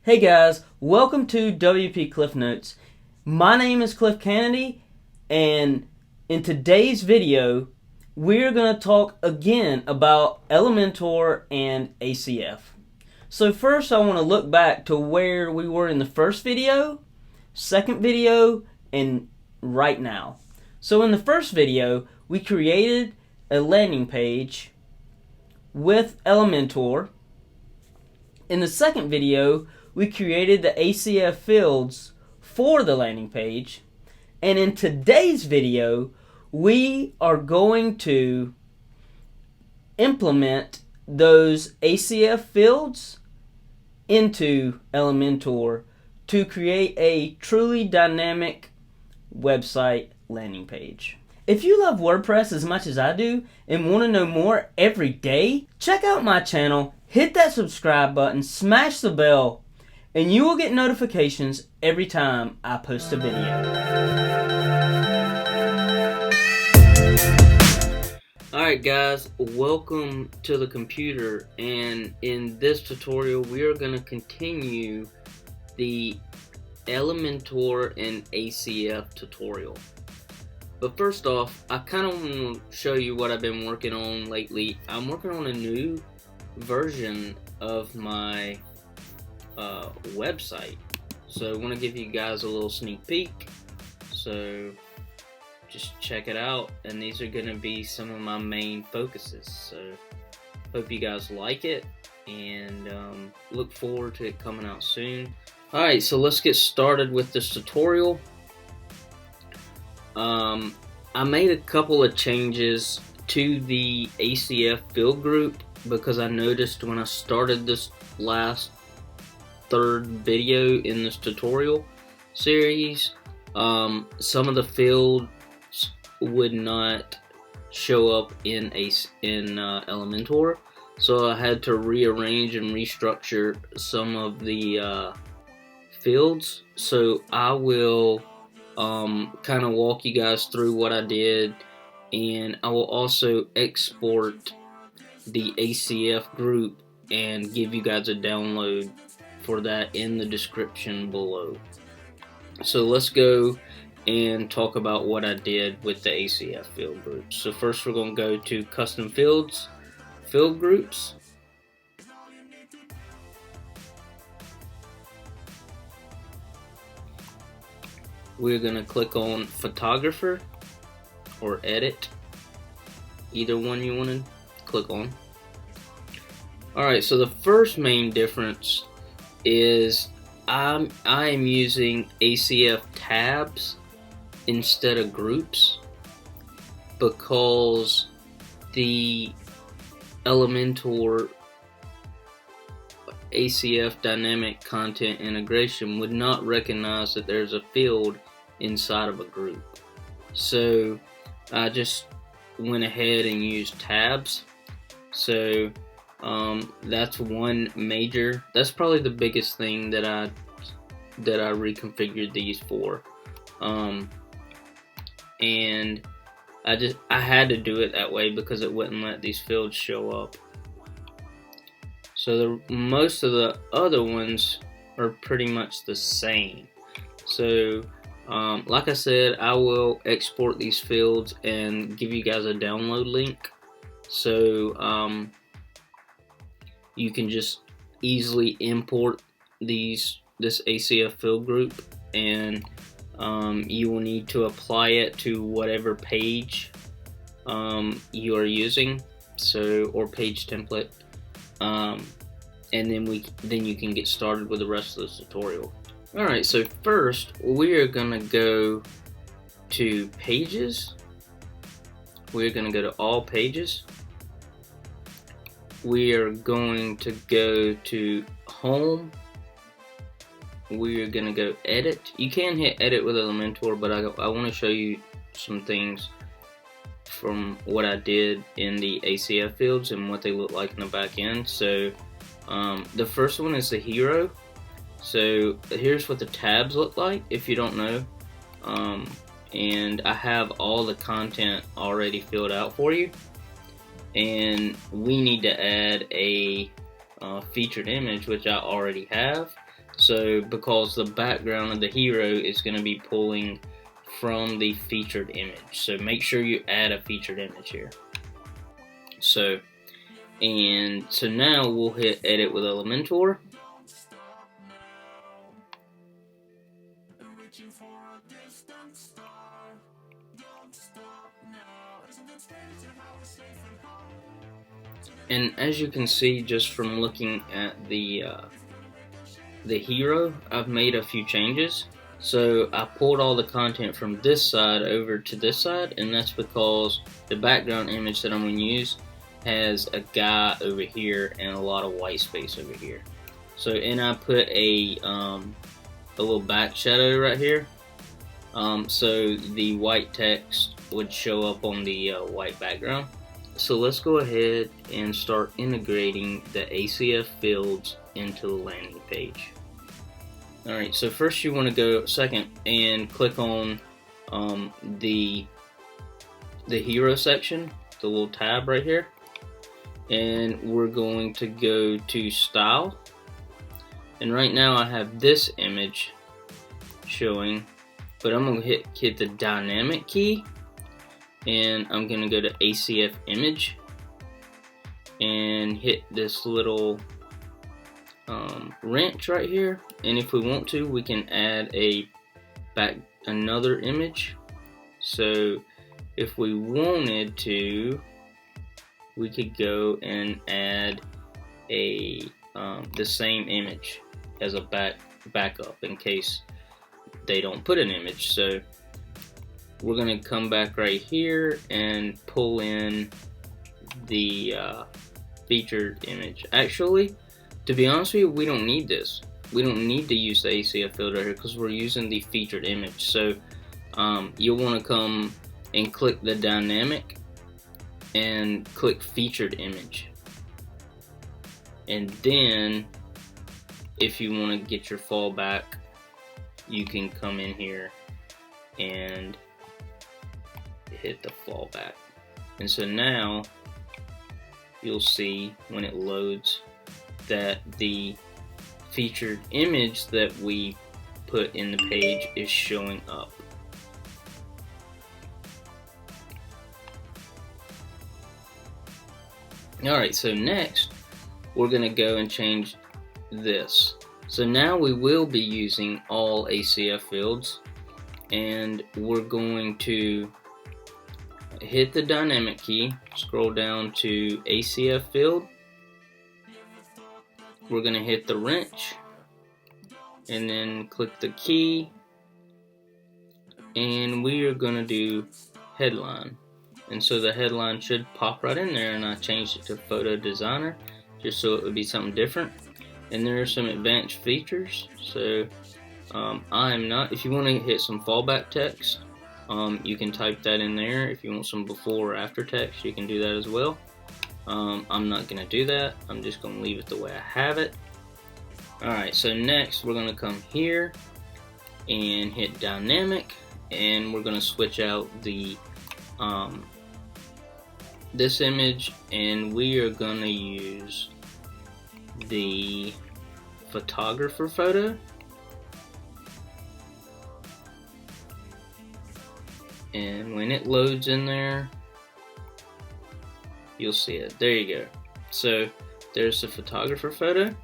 Hey guys, welcome to WPCliffsNotes. My name is Cliff Kennedy, and in today's video, we're going to talk again about Elementor and ACF. So first I want to look back to where we were in the first video, second video, and right now. So in the first video, we created a landing page with Elementor. In the second video, we created the ACF fields for the landing page. And in today's video, we are going to implement those ACF fields into Elementor to create a truly dynamic website landing page. If you love WordPress as much as I do and want to know more every day, check out my channel, hit that subscribe button, smash the bell, and you will get notifications every time I post a video. Alright guys, welcome to the computer, and in this tutorial we are going to continue the Elementor and ACF tutorial. But first off, I kind of want to show you what I've been working on lately. I'm working on a new version of my website, so I want to give you guys a little sneak peek, so just check it out. And these are going to be some of my main focuses, so hope you guys like it, and look forward to it coming out soon. Alright, so let's get started with this tutorial. I made a couple of changes to the ACF field group because I noticed when I started this last third video in this tutorial series, some of the fields would not show up in Elementor, so I had to rearrange and restructure some of the fields. So I will kind of walk you guys through what I did, and I will also export the ACF group and give you guys a download for that in the description below. So let's go and talk about what I did with the ACF field groups. So first we're going to go to Custom Fields, Field Groups. We're going to click on Photographer or Edit, either one you want to click on. Alright, so the first main difference is I am using ACF tabs instead of groups because the Elementor ACF dynamic content integration would not recognize that there's a field inside of a group. So I just went ahead and used tabs. So that's that's probably the biggest thing that I reconfigured these for, and I had to do it that way because it wouldn't let these fields show up. So most of the other ones are pretty much the same. So like I said, I will export these fields and give you guys a download link, so you can just easily import this ACF field group, and you will need to apply it to whatever page you are using, or page template, and then you can get started with the rest of the tutorial. Alright, so first we are gonna go to Pages. We're gonna go to All Pages. We are going to go to Home. We are going to go Edit. You can hit Edit with Elementor, but I want to show you some things from what I did in the ACF fields and what they look like in the back end. So the first one is the hero. So here's what the tabs look like if you don't know. And I have all the content already filled out for you. And we need to add a featured image, which I already have. So because the background of the hero is going to be pulling from the featured image, so make sure you add a featured image here. So now we'll hit edit with Elementor. And as you can see, just from looking at the hero, I've made a few changes. So I pulled all the content from this side over to this side, and that's because the background image that I'm going to use has a guy over here and a lot of white space over here. So, and I put a little back shadow right here, so the white text would show up on the white background. So let's go ahead and start integrating the ACF fields into the landing page. Alright, so first you want to go second and click on the hero section, the little tab right here, and we're going to go to style. And right now I have this image showing, but I'm going to hit the dynamic key, and I'm going to go to ACF image and hit this little wrench right here. And if we want to, we can add another image. So if we wanted to, we could go and add the same image as a backup in case they don't put an image. So we're going to come back right here and pull in the featured image. Actually, to be honest with you, we don't need this. We don't need to use the ACF field right here because we're using the featured image. So you'll want to come and click the dynamic and click featured image. And then if you want to get your fallback, you can come in here and hit the fallback. And so now you'll see when it loads that the featured image that we put in the page is showing up. Alright, so next we're going to go and change this. So now we will be using all ACF fields, and we're going to hit the dynamic key, scroll down to ACF field. We're going to hit the wrench and then click the key, and we are going to do headline. And so the headline should pop right in there, and I changed it to photo designer just so it would be something different. And there are some advanced features. So if you want to hit some fallback text, you can type that in there. If you want some before or after text, you can do that as well. I'm not going to do that. I'm just going to leave it the way I have it. Alright, so next we're going to come here and hit dynamic, and we're going to switch out the this image, and we are going to use the photographer photo. And when it loads in there, you'll see it. There you go. So there's the photographer photo,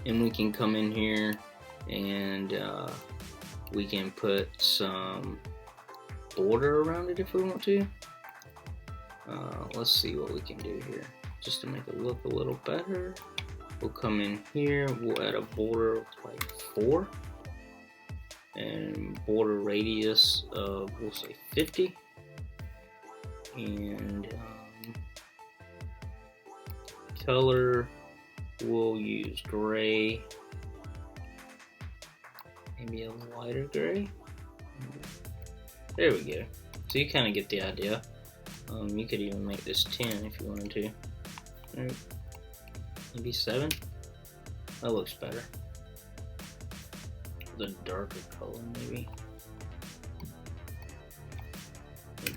and we can come in here and we can put some border around it if we want to. Let's see what we can do here just to make it look a little better. We'll come in here, we'll add a border of like 4 and border radius of, we'll say 50, and color we'll use gray, maybe a lighter gray. There we go. So you kind of get the idea. You could even make this 10 if you wanted to. Maybe 7. That looks better. The darker color, maybe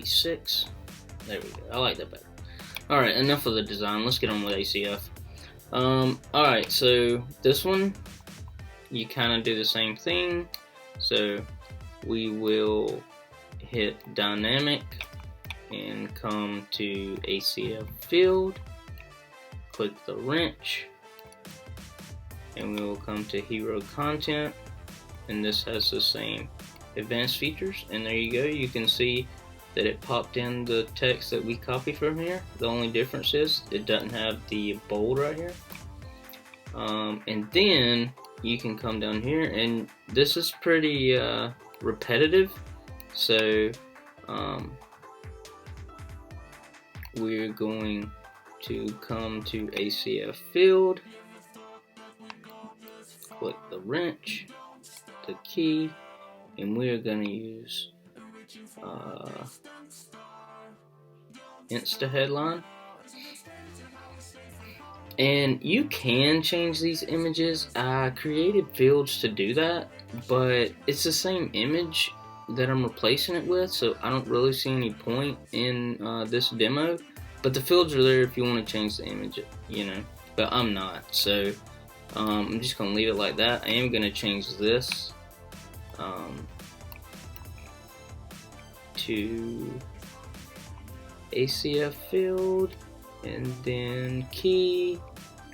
6. There we go. I like that better. Alright, enough of the design. Let's get on with ACF. Alright, so this one, you kind of do the same thing. So we will hit dynamic and come to ACF field, click the wrench, and we will come to hero content, and this has the same advanced features, and there you go. You can see that it popped in the text that we copied from here. The only difference is it doesn't have the bold right here. And then you can come down here, and this is pretty repetitive, so we're going to come to ACF field, click the wrench, the key, and we're going to use Insta headline. And you can change these images. I created fields to do that, but it's the same image that I'm replacing it with, so I don't really see any point in this demo. But the fields are there if you want to change the image, you know, but I'm not, so I'm just going to leave it like that. I am going to change this to ACF field, and then key,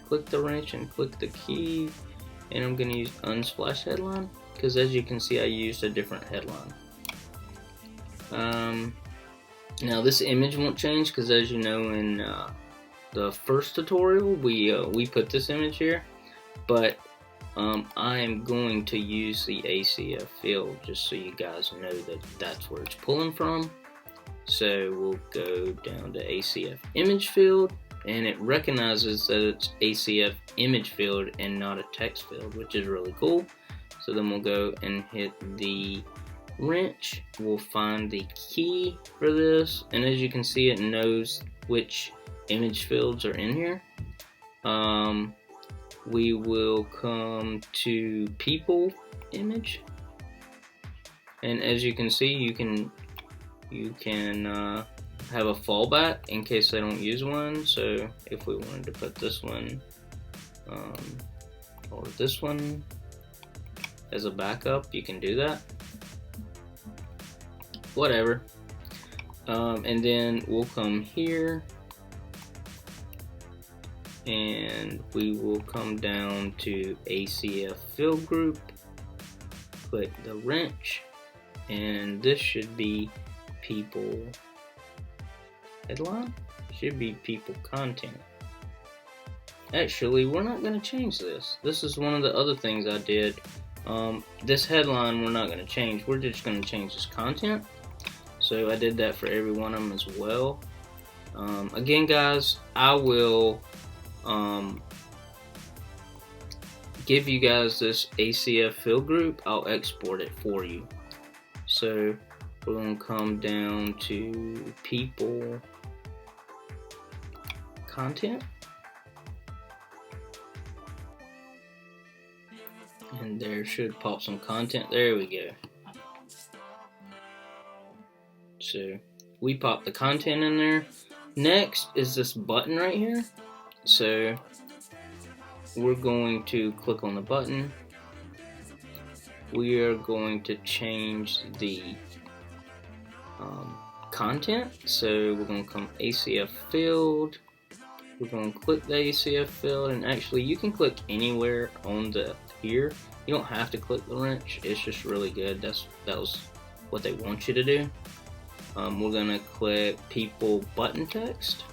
click the wrench and click the key, and I'm going to use unsplash headline because as you can see I used a different headline. Now this image won't change because as you know in the first tutorial we put this image here, but I am going to use the ACF field just so you guys know that that's where it's pulling from. So we'll go down to ACF image field, and it recognizes that it's ACF image field and not a text field, which is really cool. So then we'll go and hit the wrench, we'll find the key for this, and as you can see it knows which image fields are in here. We will come to people image, and as you can see you can have a fallback in case I don't use one. So if we wanted to put this one or this one as a backup, you can do that, whatever. And then we'll come here and we will come down to ACF field group, click the wrench, and this should be people headline, should be people content. Actually, we're not going to change this. This is one of the other things I did. This headline we're not going to change, we're just going to change this content. So I did that for every one of them as well. Again guys, I will give you guys this ACF field group. I'll export it for you. So we're going to come down to people content, and there should pop some content. There we go. So we pop the content in there. Next is this button right here. So we're going to click on the button. We are going to change the content. So we're going to come ACF field. We're going to click the ACF field, and actually you can click anywhere on the here. You don't have to click the wrench. It's just really good. That was what they want you to do. We're going to click people button text,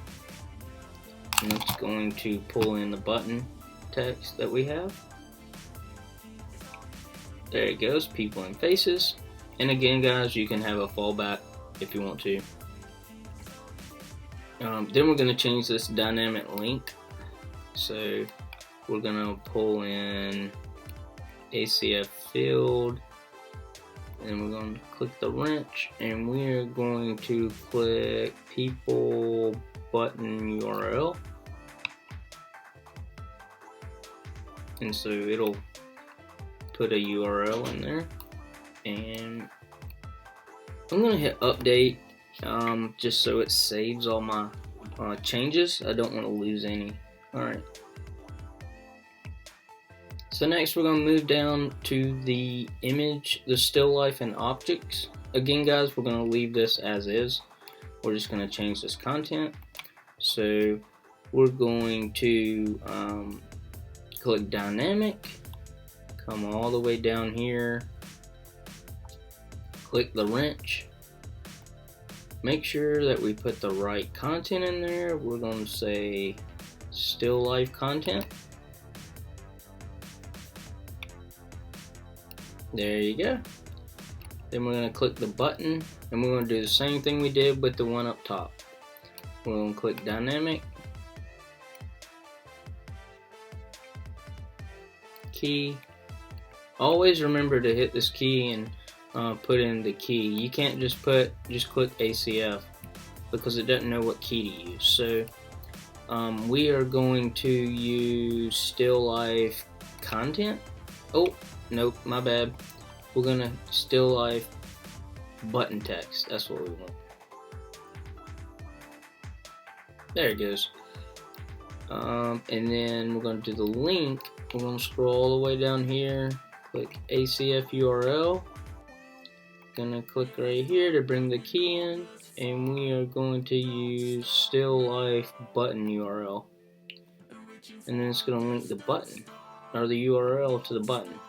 and it's going to pull in the button text that we have. There it goes, people and faces. And again guys, you can have a fallback if you want to. Then we're going to change this dynamic link. So we're going to pull in ACF field, and we're going to click the wrench, and we're going to click people button URL, and so it'll put a URL in there. And I'm going to hit update just so it saves all my changes. I don't want to lose any. Alright, So next we're going to move down to the image, the still life and objects. Again guys, we're going to leave this as is. We're just going to change this content. So we're going to click dynamic, come all the way down here, click the wrench, make sure that we put the right content in there. We're going to say still life content. There you go. Then we're going to click the button, and we're going to do the same thing we did with the one up top. We're going to click dynamic, key. Always remember to hit this key and put in the key. You can't just click ACF because it doesn't know what key to use. So we are going to use still life content. Oh, nope, my bad. We're gonna still life button text. That's what we want. There it goes. And then we're gonna do the link. We're gonna scroll all the way down here, click ACF URL. Gonna click right here to bring the key in, and we are going to use still life button URL. And then it's gonna link the button or the URL to the button.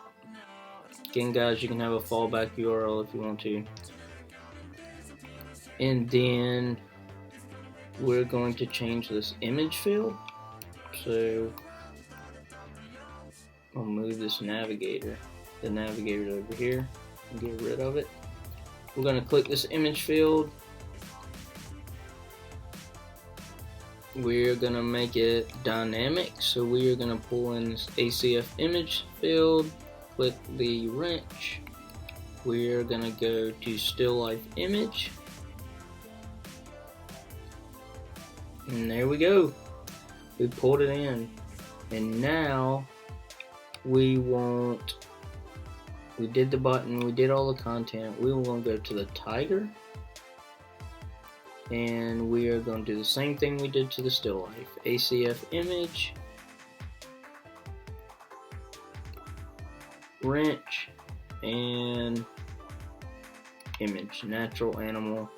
Again guys, you can have a fallback URL if you want to. And then we're going to change this image field. So I'll move this navigator. The navigator's over here. Get rid of it. We're going to click this image field. We're going to make it dynamic. So we are going to pull in this ACF image field. Click the wrench. We're going to go to still life image. And there we go. We pulled it in. And now we did the button, we did all the content. We want to go to the tiger. And we are going to do the same thing we did to the still life. ACF image. Wrench and image, natural, animal,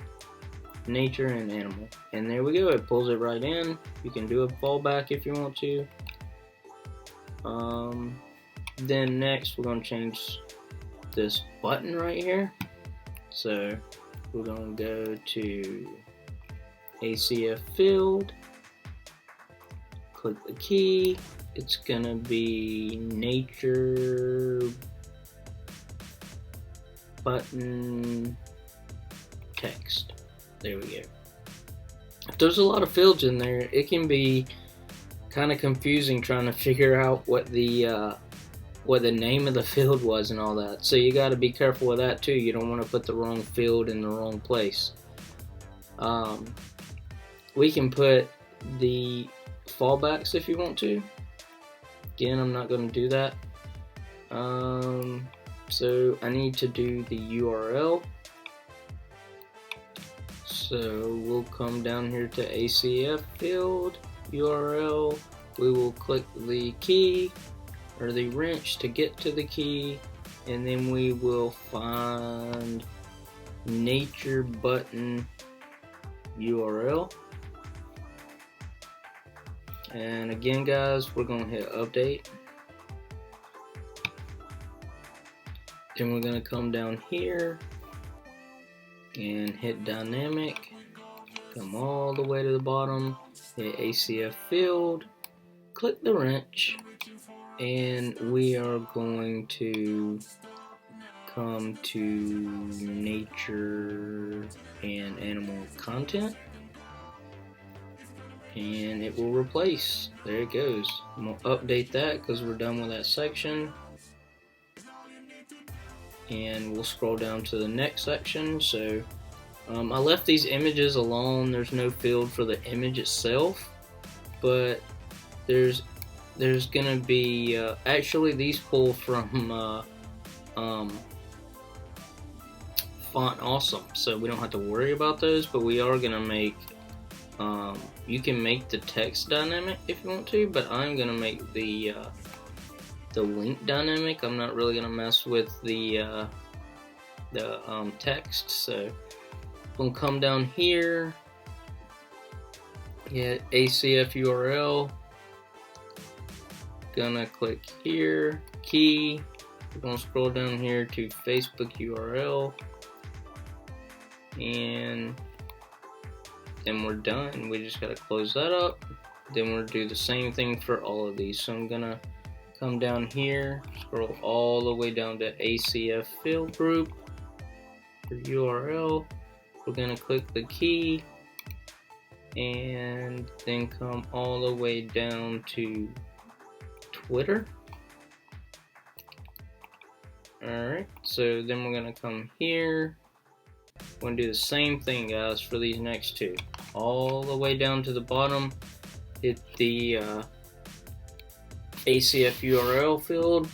nature and animal, and there we go. It pulls it right in. You can do a fallback if you want to. Then next we're going to change this button right here. So we're going to go to ACF field, click the key. It's gonna be nature button text. There we go. If there's a lot of fields in there, it can be kind of confusing trying to figure out what the name of the field was and all that. So you got to be careful with that too. You don't want to put the wrong field in the wrong place. We can put the fallbacks if you want to. Again, I'm not going to do that. So I need to do the URL. So we'll come down here to ACF field, URL. We will click the key or the wrench to get to the key, and then we will find nature button URL. And again guys, we're going to hit update. Then we're going to come down here and hit dynamic. Come all the way to the bottom, hit ACF field, click the wrench, and we are going to come to nature and animal content. And it will replace. There it goes. I'm going to update that because we're done with that section. And we'll scroll down to the next section. So I left these images alone. There's no field for the image itself, but there's gonna be actually these pull from Font Awesome, so we don't have to worry about those. But we are gonna make you can make the text dynamic if you want to, but I'm gonna make the link dynamic. I'm not really gonna mess with the text. So I'm gonna come down here, hit ACF URL, gonna click here, key. We're gonna scroll down here to Facebook URL, and then we're done. We just gotta close that up. Then we'll do the same thing for all of these. So I'm gonna come down here, scroll all the way down to ACF field group for URL. We're gonna click the key, and then come all the way down to Twitter. Alright, so then we're gonna come here. We're gonna do the same thing, guys, for these next two. All the way down to the bottom, hit the ACF URL field.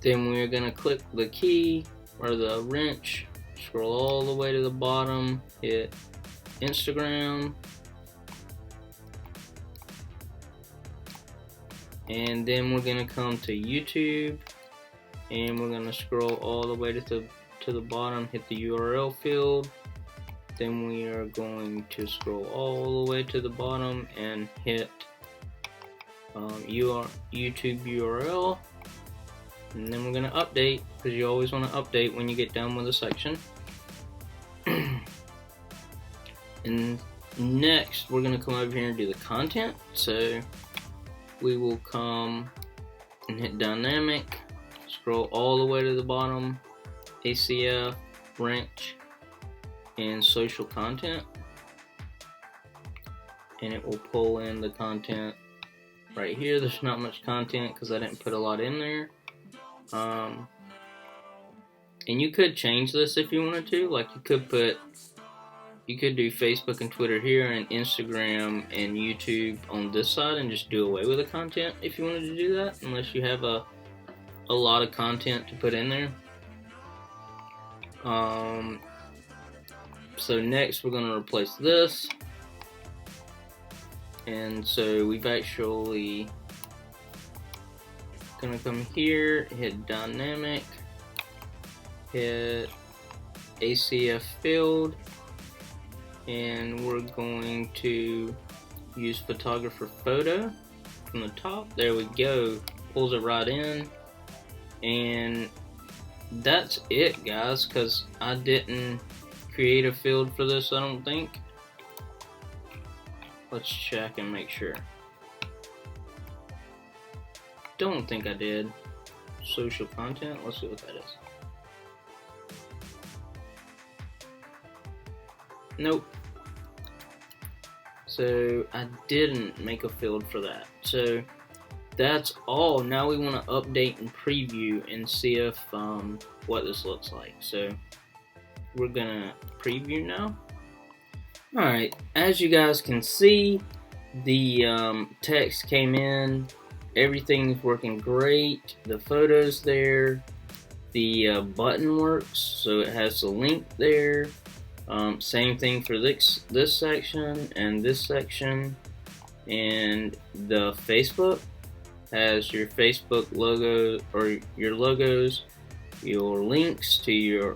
Then we're gonna click the key or the wrench, scroll all the way to the bottom, hit Instagram, and then we're gonna come to YouTube, and we're gonna scroll all the way to the bottom, hit the URL field. Then we are going to scroll all the way to the bottom and hit YouTube URL, and then we're gonna update, because you always want to update when you get done with a section. And next we're gonna come over here and do the content. So we will come and hit dynamic, scroll all the way to the bottom, ACF, wrench, and social content, and it will pull in the content right here. There's not much content because I didn't put a lot in there. And you could change this if you wanted to. Like you could do Facebook and Twitter here, and Instagram and YouTube on this side, and just do away with the content if you wanted to do that, unless you have a lot of content to put in there. So next we're going to replace this, and so we've actually going to come here, hit dynamic, hit ACF field, and we're going to use photographer photo from the top. There we go, pulls it right in, and that's it, guys, because I didn't create a field for this, I don't think. Let's check and make sure. Don't think I did. Social content, let's see what that is. Nope. So I didn't make a field for that. So that's all. Now we want to update and preview and see if what this looks like. So we're gonna preview now. Alright, as you guys can see, the text came in, everything's working great, the photos there, the button works, so it has the link there. Same thing for this section and this section, and the Facebook has your Facebook logo, or your logos, your links to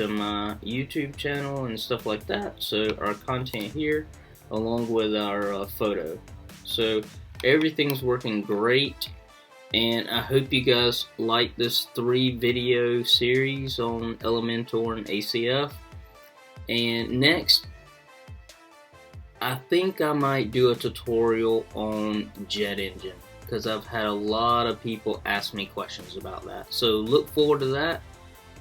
my YouTube channel and stuff like that. So our content here, along with our photo. So everything's working great, and I hope you guys like this 3-video series on Elementor and ACF. And next, I think I might do a tutorial on Jet Engine, because I've had a lot of people ask me questions about that. So look forward to that,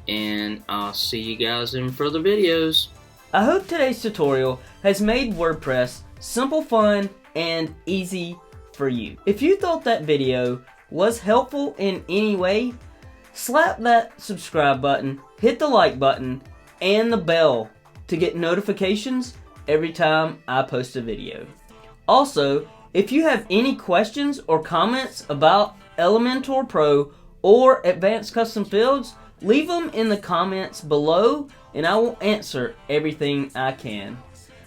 and I'll see you guys in further videos. I hope today's tutorial has made WordPress simple, fun, and easy for you. If you thought that video was helpful in any way, slap that subscribe button, hit the like button, and the bell to get notifications every time I post a video. Also, if you have any questions or comments about Elementor Pro or Advanced Custom Fields, leave them in the comments below, and I will answer everything I can.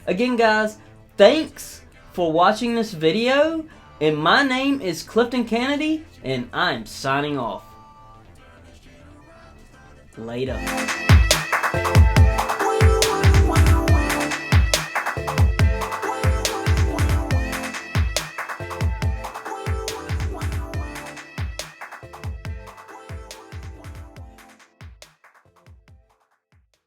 Again, guys, thanks for watching this video, And my name is Clifton Kennedy, and I'm signing off. Later.